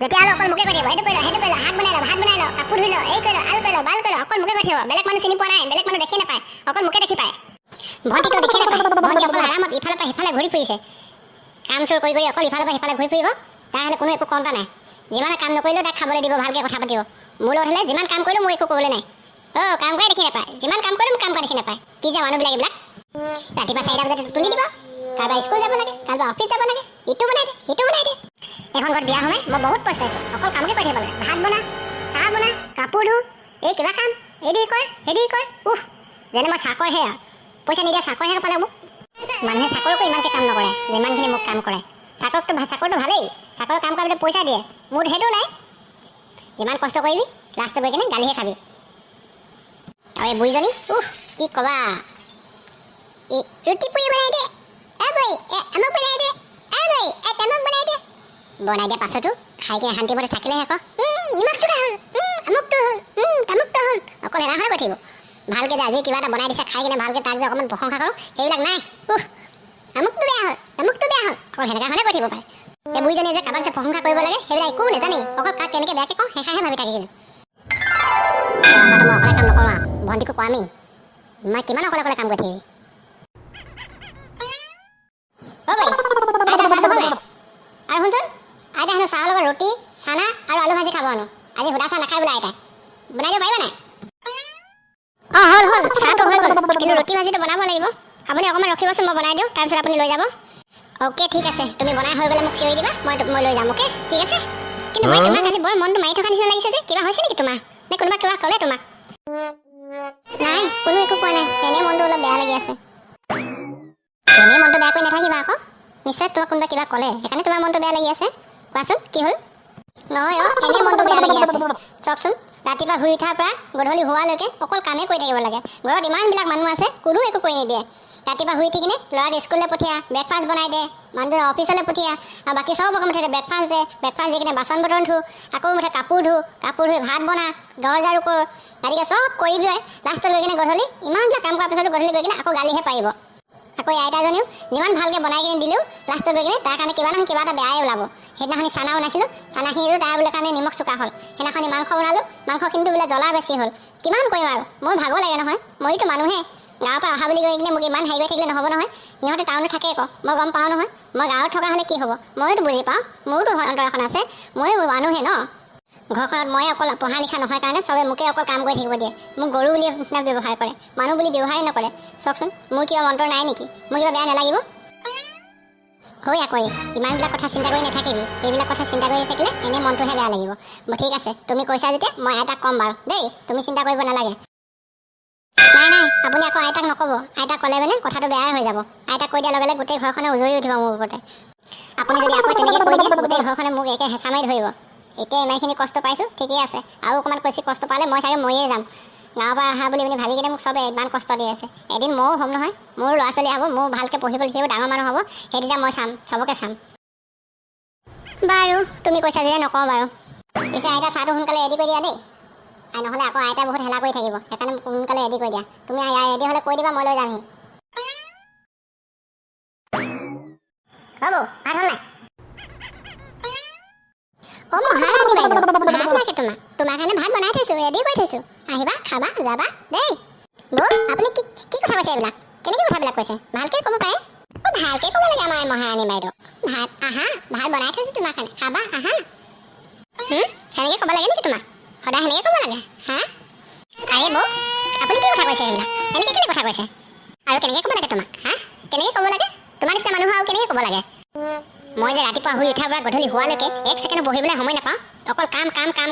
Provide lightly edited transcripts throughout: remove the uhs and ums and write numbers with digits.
যেতিয়া আৰু অকল মুখে কৈ থাকিব, সেইটো কৰি ল, সেইটো কৰি ল, হাত বনাই ল, ভাত বনাই ল, কাপোৰ ধুই ল, এই কৰি ল, আল কৰি ল, বাল কৰি ল, অকল মুখে কৈ থাকিব। বেলেগ মানুহ চিনি পোৱা নাই, বেলেগ মানুহ দেখি নাপায়, অকল মুখে দেখি পায়। ভণ্টিটো দেখি নাপায়, ভণ্টি অকল আৰামত ইফালৰ পৰা সিফালে ঘূৰি ফুৰিছে। কাম চোৰ কৰি অকল ইফালৰ পৰা সিফালে ঘূৰি ফুৰিব, তাহলে কোনো একো কণ্টা নাই। যিমানে কাম নকৰিলেও তাক খাবলৈ দিব, ভালকৈ কথা পাতিব। মোৰ লগত হ'লে যিমান কাম কৰিলেও মই একো ক'বলৈ নাই। কাম কৰে দেখি নাপায়, যিমান কাম কৰিলেও মোক কাম কৰা দেখি নাপায়। কি যে মানুহবিলাক এইবিলাক। ৰাতিপুৱা 4টা বজাত তুলি দিব, কাৰোবাৰ স্কুল যাব লাগে, কাৰোবাৰ অফিচ যাব লাগে, ইটো বনাই দে, সিটো বনাই দে। এখন ঘৰত বিয়া সোমাই মই বহুত পইচাইছোঁ, অকল কামকে কৰি থাকিব লাগে। ভাত বনা, চাহ বনা, কাপোৰ ধো, এই কিবা কাম, এদি কৰ, হেৰি কৰ। যেনে মই চাকৰহে আৰু পইচা নিদিয়া চাকৰহে পালে মোক। মানুহে চাকৰকো ইমানকৈ কাম নকৰে যিমানখিনি মোক কাম কৰে। চাকৰটো ভালেই, চাকৰৰ কাম কৰিবলৈ পইচা দিয়ে, মোৰ সেইটো নাই। যিমান কষ্ট কৰিবি লাষ্টত গৈ কিনে গালিহে খাবি। আৰু এই বুঢ়ীজনী কি ক'বা, এই ৰুটি পুৰি বনাই দে, বৈ আমুক বনাই দে, বৈ তামুক বনাই দে। বনাই দিয়া পাছতো খাই কিনে শান্তিমতে থাকিলেহে আকৌ নিমখ চোকা হ'ল, আমুকটো হ'ল, তামুকটো হ'ল, অকল এনাহে কৈ থাকিব। ভালকৈ যে আজি কিবা এটা বনাই দিছে খাই কিনে ভালকৈ তাক যে অকণমান প্ৰশংসা কৰোঁ, সেইবিলাক নাই। আমুকটো বেয়া হ'ল, তামুকটো বেয়া হ'ল, অকল সেনেকুৱা হ'লে কৈ থাকিব পাৰে। এই বুঢ়ীজনীয়ে যে কাৰোবাক যে প্ৰশংসা কৰিব লাগে সেইবিলাক একো নাজানেই, অকল কাক কেনেকৈ বেয়াকৈ কওঁ সেইষাৰহে ভাবি থাকে। কিন্তু মই অকলে কাম নকৰোঁ আৰু ভণ্টিকো কোৱামেই, মই কিমান অকলে কাম কৰি থাকিবি। আৰু শুনচোন, আইতা হেনো চাহৰ লগত ৰুটি, চানা আৰু আলু ভাজি খাব হেনো। আজি সুদা চাহ নাখায় বোলে আইতাই, বনাই দিব পাৰিবা নাই? হ'ল চাহটো হৈ গ'ল, কিন্তু ৰুটি ভাজিটো বনাব লাগিব। আপুনি অকণমান ৰখিবচোন, মই বনাই দিওঁ, তাৰপিছত আপুনি লৈ যাব। অ'কে ঠিক আছে, তুমি বনাই হৈ গ'লে মোক চিঞৰি দিবা, মই লৈ যাম। অ'কে ঠিক আছে। কিন্তু মই তোমাক আজি বৰ মনটো মাৰি থকা নিচিনা লাগিছে যে, কিবা হৈছে নেকি তোমাৰ? নে কোনোবা কিবা ক'লে তোমাক? নাই, কোনো একো কোৱা নাই, এনেই মনটো অলপ বেয়া লাগি আছে। এনেই মনটো বেয়া কৰি নাথাকিবা আকৌ, নিশ্চয় তোমাক কোনোবা কিবা ক'লে, সেইকাৰণে তোমাৰ মনটো বেয়া লাগি আছে। কোৱাচোন কি হ'ল? নহয় এনেই মনটো বেয়া লাগি আছে। চাওকচোন, ৰাতিপুৱা শুই উঠাৰ পৰা গধূলি হোৱালৈকে অকল কামেই কৰি থাকিব লাগে। ঘৰত ইমানবিলাক মানুহ আছে, কোনো একো কৰি নিদিয়ে। ৰাতিপুৱা শুই উঠি কিনে ল'ৰাক স্কুললৈ পঠিয়া, ব্ৰেকফাষ্ট বনাই দে, মানুহজনক অফিচলৈ পঠিয়া, আৰু বাকী চব অকণ মুঠতে ব্ৰেকফাষ্ট দে, ব্ৰেকফাষ্ট দি কিনে বাচন বৰ্তন ধো, আকৌ মুঠতে কাপোৰ ধুই ভাত বনা, ঘৰ ঝাৰু কৰ, আদিকে চব কৰিবি। লাষ্টত গৈ কিনে গধূলি ইমানবিলাক কাম কৰাৰ পিছতো গধূলি গৈ কিনে আকৌ গালিহে পাৰিব। আকৌ এই আইতাজনীও যিমান ভালকৈ বনাই কিনে দিলেও লাষ্টত গৈ কিনে তাৰ কাৰণে কিবা নহয় কিবা এটা বেয়াই ওলাব। সেইদিনাখনি চানা বনাইছিলোঁ, চানাখিনিৰো তাৰ বোলে কাৰণে নিমখ চোকা হ'ল। সেইদিনাখনি মাংস বনালোঁ, মাংসখিনিতো বোলে জ্বলা বেছি হ'ল। কিমান কৰিম আৰু, মোৰ ভাগৰ লাগে নহয়, মইতো মানুহে। গাঁৱৰ পৰা অহা বুলি কৈ কিনে মোক ইমান হেৰি কৰি থাকিলে নহ'ব নহয়। সিহঁতে টাউনত থাকে আকৌ, মই গম পাওঁ নহয়। মই গাঁৱত থকা হ'লে কি হ'ব, ময়োতো বুজি পাওঁ, মোৰোতো অন্তৰ এখন আছে, ময়ো মানুহে ন। ঘৰখনত মই অকল পঢ়া লিখা নহয় কাৰণে চবে মোকে অকল কাম কৰি থাকিব দিয়ে, মোক গৰু বুলি নিচিনা ব্যৱহাৰ কৰে, মানুহ বুলি ব্যৱহাৰেই নকৰে। চাওকচোন, মোৰ কিবা অন্তৰ নাই নেকি? মোৰ কিবা বেয়া নালাগিব? হৈ আকৌ ইমানবিলাক কথা চিন্তা কৰি নাথাকিবি, এইবিলাক কথা চিন্তা কৰি থাকিলে এনেই মনটোহে বেয়া লাগিব। ঠিক আছে, তুমি কৈছা যেতিয়া মই আইতাক ক'ম বাৰু দেই, তুমি চিন্তা কৰিব নালাগে। নাই আপুনি আকৌ আইতাক নক'ব, আইতাক ক'লে মানে কথাটো বেয়াই হৈ যাব। আইতাক কৈ দিয়াৰ লগে লগে গোটেই ঘৰখনে উজৰি উঠিব মোৰ ওপৰতে। আপুনি যদি আকৌ তেনেকৈ কৈ দিয়ে গোটেই ঘৰখনে মোক একে হেঁচা মাৰি ধৰিব। এতিয়া ইমানখিনি কষ্ট পাইছোঁ, ঠিকেই আছে, আৰু অকণমান বেছি কষ্ট পালে মই চাগে মৰিয়ে যাম। গাঁৱৰ পৰা অহা বুলি ভাবি কিনে মোক চবে ইমান কষ্ট দি আছে। এদিন ময়ো হ'ম নহয়, মোৰ ল'ৰা ছোৱালী হ'ব, মোৰ ভালকৈ পঢ়িব লিখিব ডাঙৰ মানুহ হ'ব, সেই তেতিয়া মই চাম, চবকে চাম। বাৰু তুমি কৈছা যে নকওঁ বাৰু। পিছে আইতা চাহটো সোনকালে ৰেডি কৰি দিয়া দেই, নহ'লে আকৌ আইতা বহুত হেলা কৰি থাকিব, সেইকাৰণে সোনকালে ৰেডি কৰি দিয়া। তুমি ৰেডি হ'লে কৈ দিবা, মই লৈ যামহি। হ'ব, ভাত হ'ল নাই? মহাৰাণী বাইদেউ, ভাত লাগে তোমাৰ কাৰণে ভাত বনাই থৈছোঁ, ৰেডি কৰি থৈছোঁ, আহিবা খাবা যাবা দেই। বৌ আপুনি কি কথা কৈছে এইবিলাক? কেনেকৈ কথাবিলাক কৈছে? ভালকৈ ক'ব পাৰে। ভালকৈ ক'ব লাগে আমাৰ মহাৰাণী বাইদেউ। ভাত আহা, ভাত বনাই থৈছোঁ তোমাৰ কাৰণে, খাবা আহা। সেনেকৈ ক'ব লাগে নেকি তোমাক? সদায় সেনেকৈ ক'ব লাগে? আৰে বৌ, আপুনি কি কথা কৈছে এইবিলাক? এনেকৈ কেলৈ কথা কৈছে? আৰু কেনেকৈ ক'ব লাগে তোমাক? কেনেকৈ ক'ব লাগে? তোমাৰ নিচিনা মানুহ আৰু কেনেকৈ ক'ব লাগে? মই যে ৰাতিপুৱা শুই উঠাৰ পৰা গধূলি হোৱালৈকে এক ছেকেণ্ড বহিবলৈ সময় নাপাওঁ, অকল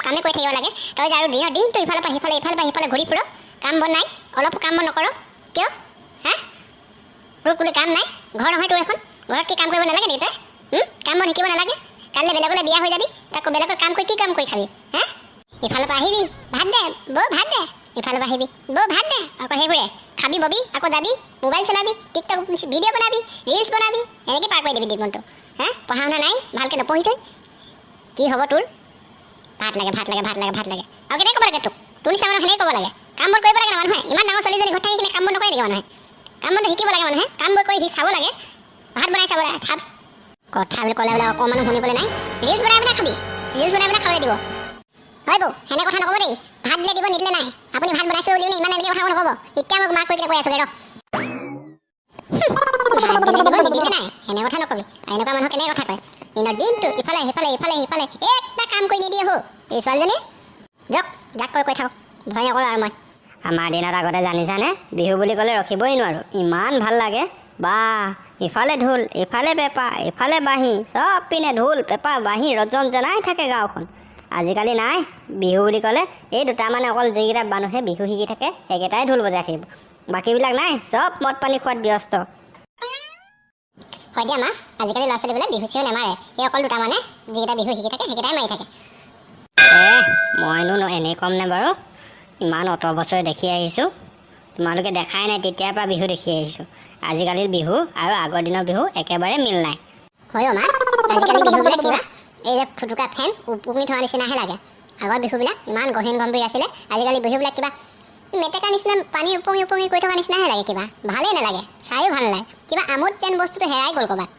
কামেই কৰি থাকিব লাগে। তই যে আৰু দিনটো ইফালৰ পৰা সিফালে ঘূৰি ফুৰ, কাম বন নাই, অলপ কাম বন নকৰ কিয়? তোৰ কোনো কাম নাই, ঘৰ নহয় তোৰ এখন, ঘৰত কি কাম কৰিব নালাগে নেকি তই? কাম বন শিকিব নালাগে? কাইলৈ বেলেগলৈ বিয়া হৈ যাবি, আকৌ বেলেগৰ কাম কৰি কি কাম কৰি খাবি? ইফালৰ পৰা আহিবি, ভাত দে বৌ, ভাত দে, ইফালৰ পৰা আহিবি বৌ, ভাত দে, আকৌ সেইবোৰে খাবি ববি, আকৌ যাবি মোবাইল চলাবি, টিকটক ভিডিঅ' বনাবি, ৰিলছ বনাবি, এনেকৈ পাৰ কৰি দিবি জীৱনটো। পঢ়া শুনা নাই, ভালকৈ নপঢ়ি থৈ কি হ'ব তোৰ? ভাত লাগে আৰু কেনেকৈ ক'ব লাগে তোক? তোৰ নিচিনা মানুহ সেনেকৈ ক'ব লাগে। কাম বন কৰিব লাগে না মানুহে, ইমান ডাঙৰ ছোৱালীজনী ঘৰত থাকি কিনে কাম বন নকৰে নেকি মানুহে? কাম বনটো শিকিব লাগে মানুহে, কাম বন কৰি চাব লাগে, ভাত বনাই চাব লাগে। কথা বুলি ক'লে বোলে অকণমানো শুনিবলৈ নাই, ৰিলছ বনাই খাবি, ৰিলছ বনাই পেলাই খাবলৈ দিব হয় বৌ হেনে কথা নক'ব দেই ভাত দিলে দিব নিদিলে নাই আপুনি ভাত বনাইছে বুলিও ইমান এনেকৈ কথা নক'ব এতিয়া মোক মাক কৈ পেলাই কৈ আছোঁ ৰ ভাত দিলে দিব নিদিলে নাই হেনে কথা নকবি এনেকুৱা মানুহ কেনেকৈ কথা কয় দিনৰ দিনটো ইফালে সিফালে এটা কাম কৰি নিদিয়ে হো এই ছোৱালীজনী যাক কৈ থাকক ভয় নকৰোঁ আৰু মই আমাৰ দিনত আগতে জানিছানে বিহু বুলি ক'লে ৰখিবই নোৱাৰোঁ ইমান ভাল লাগে বা ইফালে ঢোল ইফালে পেঁপা ইফালে বাঁহী চব পিনে ঢোল পেঁপা বাঁহী ৰজন জনাই থাকে গাঁওখন আজিকালি নাই বিহু বুলি ক'লে এই দুটামানে অকল যিকেইটা মানুহে বিহু শিকি থাকে সেইকেইটাই ঢোল বজাই থাকিব বাকীবিলাক নাই চব মদ পানী খোৱাত ব্যস্ত হয় দিয়া মা আজিকালি ল'ৰা ছোৱালীবিলাক বিহু চিহু নেমাৰে এই অকল দুটামানে যিকেইটা বিহু শিকি থাকে সেইকেইটাই মাৰি থাকে মইনো এনেই ক'ম নে বাৰু ইমান অত বছৰ দেখি আহিছোঁ তোমালোকে দেখাই নাই তেতিয়াৰ পৰা বিহু দেখি আহিছোঁ আজিকালিৰ বিহু আৰু আগৰ দিনৰ বিহু একেবাৰে মিল নাই হয় মা আজিকালি বিহুবিলাক কিবা এই যে ফুটুকা ফেন উপঙি থোৱা নিচিনাহে লাগে আগৰ বিহুবিলাক ইমান গহীন গম্ভীৰ আছিলে আজিকালি বিহুবিলাক কিবা মেটেকা নিচিনা পানী উপঙি কৰি থকা নিচিনাহে লাগে কিবা ভালেই নালাগে চায়ো ভাল নালাগে কিবা আমোদ যেন বস্তুটো হেৰাই গ'ল ক'ৰবাত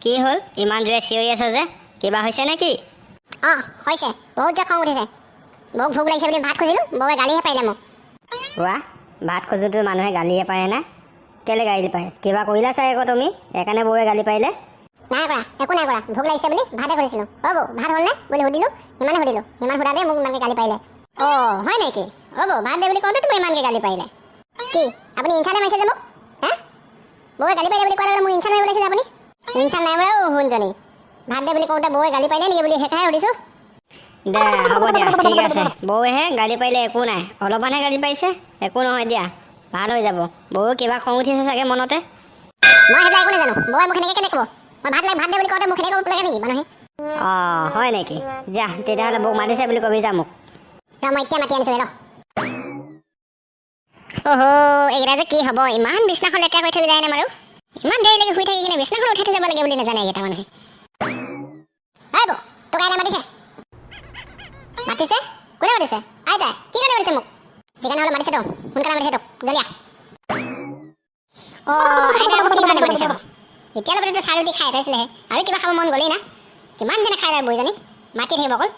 কি হ'ল ইমান জোৰে চিঞৰি আছ যে কিবা হৈছে নে কি অঁ হৈছে বহুত যে খং উঠিছে বৌক ভোক লাগিছে বুলি ভাত খুজিলোঁ বৌৱে গালিহে পাৰিলে মোক ভাত খোজোতো মানুহে গালিয়ে পাৰে নে কেলৈ গালি পাৰে কিবা কৰিলা চাগে আকৌ তুমি সেইকাৰণে বৌৱে গালি পাৰিলে নাই কৰা একো নাই কৰা ভোক লাগিছে বুলি ভাতে খুজিছিলোঁ বৌ ভাত হ'লনে বুলি সুধিলোঁ সিমান সোধাতে মোক ইমানকৈ গালি পাৰিলে অঁ হয় নেকি বৌ ভাত দে বুলি কওঁতে তুমি ইমানকৈ গালি পাৰিলে কি আপুনি ইনচালে মাৰিছে যে মোক হা বৌৱে গালি পাৰিলে বুলি কোৱাৰ লগে মোক ইনচাল মাৰিব লাগিছিলে আপুনি ইনচাল নাই বাৰু শুনজনী ভাত দে বুলি কওঁতে বৌৱে গালি পাৰিলে নেকি বুলি সেইকাৰণে সুধিছোঁ দে হ'ব দিয়া ঠিক আছে বৌৱেহে গালি পাৰিলে একো নাই অলপমানহে গালি পাৰিছে একো নহয় দিয়া ভাল হৈ যাব বৌ কিবা খং উঠিছে চাগে মনতে মই সেইবিলাক একো নাজানো বৌৱে মোক সেনেকৈ কেনেকৈ ক'ব মই ভাত দে বুলি কওঁতে মোক সেনেকৈ ক'ব লাগে নেকি মানুহে অঁ হয় নেকি যা তেতিয়াহ'লে বৌক মাতিছে বুলি কবি যা মোক মই এতিয়া মাতি আনিছোঁ অহ এইকেইটা যে কি হ'ব ইমান বিছনাখন লেতেৰা কৰি থৈ যায় নে বাৰু ইমান দেৰিলৈকে শুই থাকি কিনে বিছনাখন উঠাই থৈ যাব লাগে বুলি নাজানে এইকেইটা মানুহে হয় বৌ তোক আইতাই মাতিছে কোনে মাতিছে আইতাই কি কাৰণে মাতিছে মোক যিকাৰণে হ'লে মাতিছে তোক সোনকালে মাতিছে তোক জলিয়া অঁ আইতাই আকৌ কি কাৰণে মাতিছে এতিয়ালৈকে চাহ ৰুটি খাই আটাইছিলেহে আৰু কিবা খাব মন গ'লেই না কিমান যেনে খাই যায় বৌজনী মাতি থাকিব অকল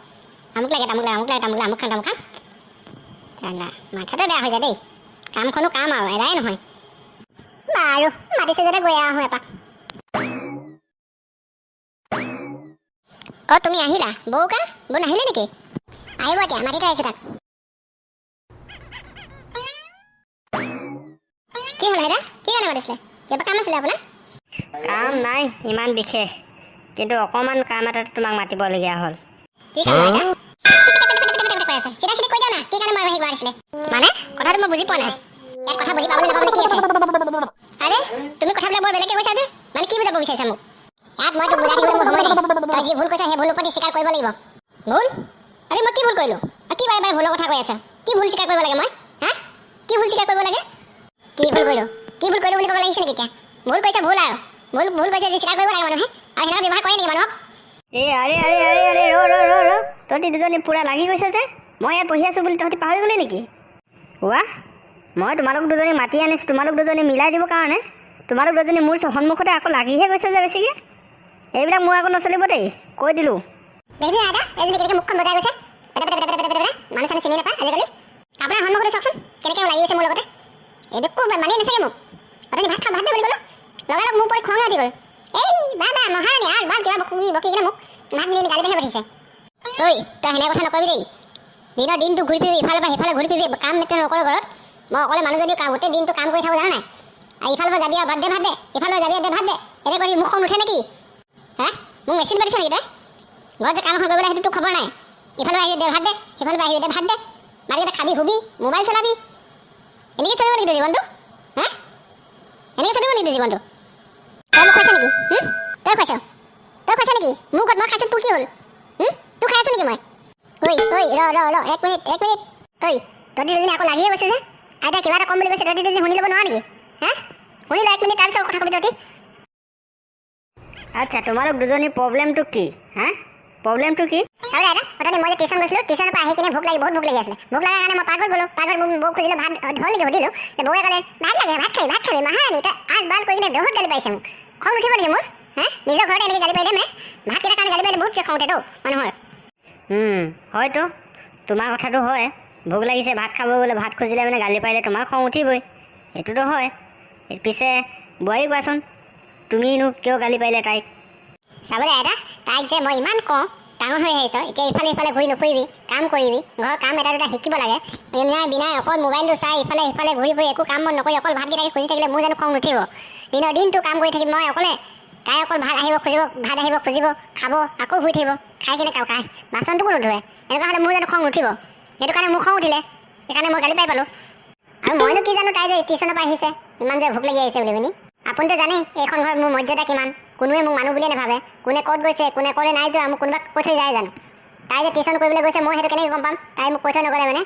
আমুক লাগে আমুক খাম মাথাটো বেয়া হৈ যায় দেই কামখনো কাম আৰু এৰাই নহয় বাৰু মাতিছে যাতে গৈ আহোঁ এপাক অঁ তুমি আহিলা বৌ নাহিলে নেকি আহিব এতিয়া মাতি থৈ আহিছোঁ তাক কি হ'ল আইতা কি কাৰণে মাতিছিলে কিবা কাম আছিলে আপোনাৰ কাম নাই ইমান বিশেষ কিন্তু অকণমান কাম এটাত তোমাক মাতিবলগীয়া হ'ল কি কাম চিধা কৈ দিয়া না কি কাৰণে মই আহিব মাতিছিলে মানে কথাটো মই বুজি পোৱা নাই ইয়াত কথা বুজি পাবলৈ নাপাবলৈ কি আছে আৰে তুমি কথাবিলাক বৰ বেলেগকৈ কৈছা যে মানে কি বুজাব বিচাৰিছা মোক ইয়াত মই তোক বুজাই থাকিবলৈ মোৰ সময় নাই তই যি ভুল কৈছা সেই ভুলৰ প্ৰতি স্বীকাৰ কৰিব লাগিব ভুল আৰে মই কি ভুল কৰিলোঁ কি বাৰে বাৰে ভুলৰ কথা কৈ আছা কি ভুল স্বীকাৰ কৰিব লাগে মই হা কি ভুল স্বীকাৰ কৰিব লাগে কি ভুল কৰিলোঁ বুলি ক'ব লাগিছে নেকি এতিয়া ভুল কৈছা ভুল আৰু ভুল কৈছে যে স্বীকাৰ কৰিব লাগে মানুহে আৰু সেনেকুৱা ব্যৱহাৰ কৰে নেকি মানুহক আৰে ৰ তহঁতি দুজনী পূৰা লাগি গৈছে যে মই ইয়াত বহি আছোঁ বুলি তহঁতি পাহৰি গ'লি নেকি মই তোমালোক দুজনী মাতি আনিছোঁ তোমালোক দুজনী মিলাই দিবৰ কাৰণে তোমালোক দুজনী মোৰ সন্মুখতে আকৌ লাগিহে গৈছে যে বেছিকৈ এইবিলাক মোৰ আকৌ নচলিব দেই কৈ দিলোঁ দেখিছে আইতা এজনী কেনেকৈ মুখখন বজাই গৈছে মানুহ চানুহ চিনি নাপায় আজিকালি আপোনাৰ সন্মুখতে চাওকচোন কেনেকৈ লাগি গৈছে মোৰ লগতে এইটো মানি নাথাকে মোক অথনি ভাত দে বুলি ক'লোঁ লগালগ মোৰ পৰি খং উঠি গ'ল এই মহাৰাণী আগ কিবা বকি কিনে মোক ভাত নি গালি বাঢ়ি পঠিয়াইছে তই সেনে কথা নকবি দেই দিনৰ দিনটো ঘূৰি ফুৰিবি ইফালৰ পৰা সিফালে ঘূৰি ফুৰিবি কাম নকৰোঁ ঘৰত মই অকলে মানুহজনী গোটেই দিনটো কাম কৰি থাকোঁ জানা নাই ইফালৰ পৰা যাবি ভাত দে ইফালৰ পৰা যাবি ভাত দে এনে কৰি মুখখন উঠে নেকি হা মোক মেচিন পাতিছে নেকি তই ঘৰত যে কাম এখন কৰিবলৈ সেইটো তোৰ খবৰ নাই ইফালৰ পৰা আহি দে ভাত দে সিফালৰ পৰা আহি দে ভাত দে মাৰিকেইটা খাবি শুবি মোবাইল চলাবি এনেকৈ চলিব নেকি তোৰ জীৱনটো হা এনেকৈ চলিব নেকি তোৰ জীৱনটো তই মোক খুৱাইছ নেকি তই খুৱাইছ নেকি মোৰ ঘৰত মই খাইছোঁ তোৰ কি হ'ল তোৰ খাই আছোঁ নেকি মই ৰ এক মিনিট তহঁতি দুজনী আকৌ লাগিয়ে গৈছে যে আইতাই কিবা এটা কম বুলি কৈছে তহঁতি দুজনী শুনি ল'ব নোৱাৰা নেকি হা শুনি ল 1 মিনিট তাৰপিছত কথা কবি তহঁতি আচ্ছা তোমালোক দুজনী প্ৰব্লেমটো কি হা প্ৰব্লেমটো কি আৰু আইতা অথনি মই যে টিউশ্যন গৈছিলোঁ টিউশ্যনৰ পৰা আহি কিনে বহুত ভোক লাগি আছিলে ভোক লগাৰ কাৰণে মই পাকঘৰত গ'লোঁ মোক বৌ খুজিলে ভাত হ'ল নেকি সুধিলোঁ বৌৱে ক'লে ভাত লাগে ভাত খাবি মহাৰাণী তই আজ বাল কৰি কিনে বহুত গালি পাৰিছে মোক খং উঠিব নেকি মোৰ হা নিজৰ ঘৰতে এনেকৈ গালি পাৰিলে মানে ভাতকেইটাৰ কাৰণে গালি পাৰিলে বহুত খং উঠেতো মানুহৰ হয়তো তোমাৰ কথাটো হয় ভোক লাগিছে ভাত খাব গ'লে ভাত খুজিলে মানে গালি পাৰিলে তোমাৰ খং উঠিবই সেইটোতো হয় পিছে বোৱাৰী কোৱাচোন তুমিনো কিয় গালি পাৰিলে তাইক চাবলৈ আইতা তাইক যে মই ইমান কওঁ ডাঙৰ হৈ আহিছ এতিয়া ইফালে ইফালে ঘূৰি নুফুৰিবি কাম কৰিবি ঘৰৰ কাম এটা দুটা শিকিব লাগে নাই বিনাই অকল মোবাইলটো চাই ইফালে সিফালে ঘূৰি ফুৰি একো কাম বন নকৰি অকল ভাতকেইটাকে খুজি থাকিলে মোৰ জানো খং নুঠিব দিনটো কাম কৰি থাকিম মই অকলে তাই অকল ভাত আহিব খুজিব খাব আকৌ শুই থাকিব খাই কিনে কাই বাচনটোকো নোধোৱে এনেকুৱা হ'লে মোৰ জানো খং নুঠিব সেইটো কাৰণে মোৰ খং উঠিলে সেইকাৰণে মই গালি পাই পালোঁ আৰু মইনো কি জানো তাই যে টিউশ্যনৰ পৰা আহিছে ইমান যে ভোক লাগি আহিছে বুলি পিনি আপুনিতো জানেই এইখন ঘৰত মোৰ মৰ্যাদা কিমান কোনোৱে মোক মানুহ বুলিয়ে নাভাবে কোনে ক'ত গৈছে কোনে ক'লে নাই যোৱা মোক কোনোবা কৈ থৈ যায় জানো তাই যে টিউশ্যন কৰিবলৈ গৈছে মই সেইটো কেনেকৈ গম পাম তাই মোক কৈ থৈ নগ'লে মানে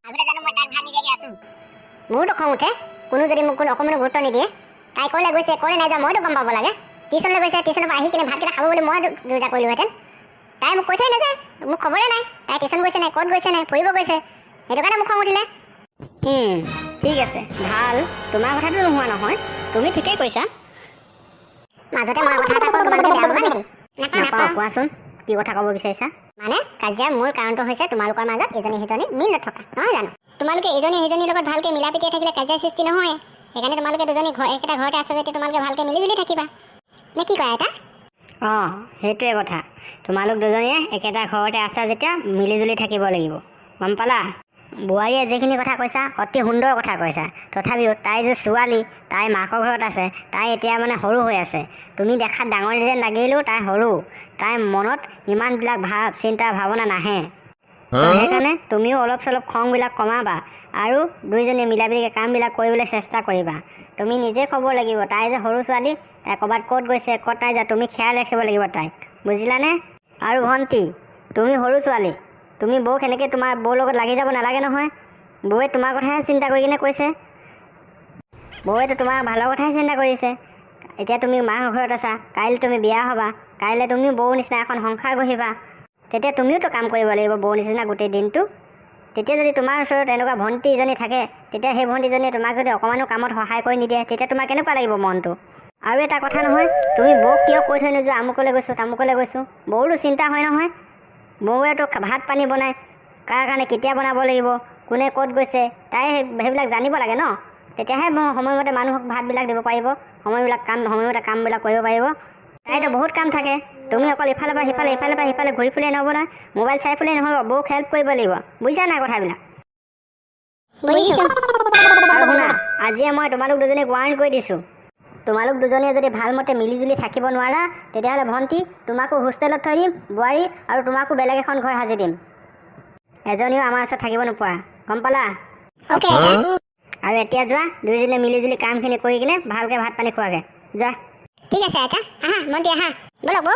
আগতে জানো মই তাইক ভাত নিদিয়াকৈ আছোঁ মোৰতো খং উঠে কোনো যদি মোক অকণমানো গুৰুত্ব নিদিয়ে তাই ক'লে গৈছে ক'লে নাই যোৱা মইতো গম পাব লাগে টিউশ্যনলৈ গৈছে টিউশ্যনৰ পৰা আহি কিনে ভাতকেইটা খাব বুলি মই দুটা কৰিলোহেঁতেন তাই মোক কৈ থৈ নাযায় মোক খবৰে নাই তাই টিউশ্যন গৈছে নাই ক'ত গৈছে নাই ফুৰিব গৈছে সেইটো কাৰণে মোক খং উঠিলে ঠিক আছে ভাল তোমাৰ কথাটো নোহোৱা নহয় তুমি ঠিকেই কৈছা মাজতে মই কথা এটা কওঁ তোমালোকে বেয়া পাবা নেকি নাপাওঁ কোৱাচোন কি কথা ক'ব বিচাৰিছা মানে কাজিয়াৰ মূল কাৰণটো হৈছে তোমালোকৰ মাজত ইজনী সিজনী মিল নথকা নহয় জানো তোমালোকে ইজনী সিজনীৰ লগত ভালকৈ মিলা প্ৰীতিৰে থাকিলে কাজিয়াৰ সৃষ্টি নহয় সেইকাৰণে তোমালোকে দুজনী একেটা ঘৰতে আছে যেতিয়া তোমালোকে ভালকৈ মিলিজুলি থাকিবা নে কি কয় এটা সেইটোৱে কথা তোমালোক দুজনীয়ে একেটা ঘৰতে আছা যেতিয়া মিলিজুলি থাকিব লাগিব গম পালা বোৱাৰীয়ে যিখিনি কথা কৈছা অতি সুন্দৰ কথা কৈছা তথাপিও তাই যে ছোৱালী তাই মাকৰ ঘৰত আছে তাই এতিয়া মানে সৰু হৈ আছে তুমি দেখাত ডাঙৰ যেন লাগিলেও তাই সৰু তাইৰ মনত ইমানবিলাক চিন্তা ভাৱনা নাহে সেইকাৰণে তুমিও অলপ চলপ খংবিলাক কমাবা আৰু দুইজনীয়ে মিলা প্ৰীতিকৈ কামবিলাক কৰিবলৈ চেষ্টা কৰিবা তুমি নিজে ক'ব লাগিব তাই যে সৰু ছোৱালী তাই ক'ৰবাত ক'ত গৈছে ক'ত নাই যা তুমি খেয়াল ৰাখিব লাগিব তাইক বুজিলানে আৰু ভণ্টি তুমি সৰু ছোৱালী তুমি বৌক এনেকৈ তোমাৰ বৌৰ লগত লাগি যাব নালাগে নহয় বৌয়ে তোমাৰ কথাহে চিন্তা কৰি কিনে কৈছে বৌয়েতো তোমাৰ ভালৰ কথাহে চিন্তা কৰিছে এতিয়া তুমি মাকৰ ঘৰত আছা কাইলৈ তুমি বিয়া হ'বা কাইলৈ তুমিও বৌৰ নিচিনা এখন সংসাৰ গঢ়িবা তেতিয়া তুমিওতো কাম কৰিব লাগিব বৌৰ নিচিনা গোটেই দিনটো তেতিয়া যদি তোমাৰ ওচৰত এনেকুৱা ভণ্টি ইজনী থাকে তেতিয়া সেই ভণ্টিজনীয়ে তোমাক যদি অকণমানো কামত সহায় কৰি নিদিয়ে তেতিয়া তোমাৰ কেনেকুৱা লাগিব মনটো আৰু এটা কথা নহয় তুমি বৌক কিয় কৈ থৈ নোযোৱা আমুকলৈ গৈছোঁ তামুকলৈ গৈছোঁ বৌৰো চিন্তা হয় নহয় বৌয়েতো ভাত পানী বনায় কাৰ কাৰণে কেতিয়া বনাব লাগিব কোনে ক'ত গৈছে তাই সেইবিলাক জানিব লাগে ন তেতিয়াহে সময়মতে মানুহক ভাতবিলাক দিব পাৰিব সময়মতে কামবিলাক কৰিব পাৰিব তাইতো বহুত কাম থাকে তুমি অকল ইফালৰ পৰা সিফালে ঘূৰি ফুৰিলে নহ'ব নহয় মোবাইল চাই ফুৰিলে নহ'ব বৌক হেল্প কৰিব লাগিব বুজিছা নাই কথাবিলাক আৰু শুনা আজিয়ে মই তোমালোক দুজনীক ৱাৰ্ণ কৰি দিছোঁ তোমালোক দুজনীয়ে যদি ভালমতে মিলিজুলি থাকিব নোৱাৰা তেতিয়াহ'লে ভণ্টি তোমাকো হোষ্টেলত থৈ দিম বোৱাৰী আৰু তোমাকো বেলেগ এখন ঘৰ সাজি দিম এজনীও আমাৰ ওচৰত থাকিব নোপোৱা গম পালা আৰু এতিয়া যোৱা দুইজনীয়ে মিলিজুলি কামখিনি কৰি কিনে ভালকৈ ভাত পানী খোৱাগৈ যোৱা ঠিক আছে আইতা আহা মন্ত্ৰী আহা ব'লক বৌ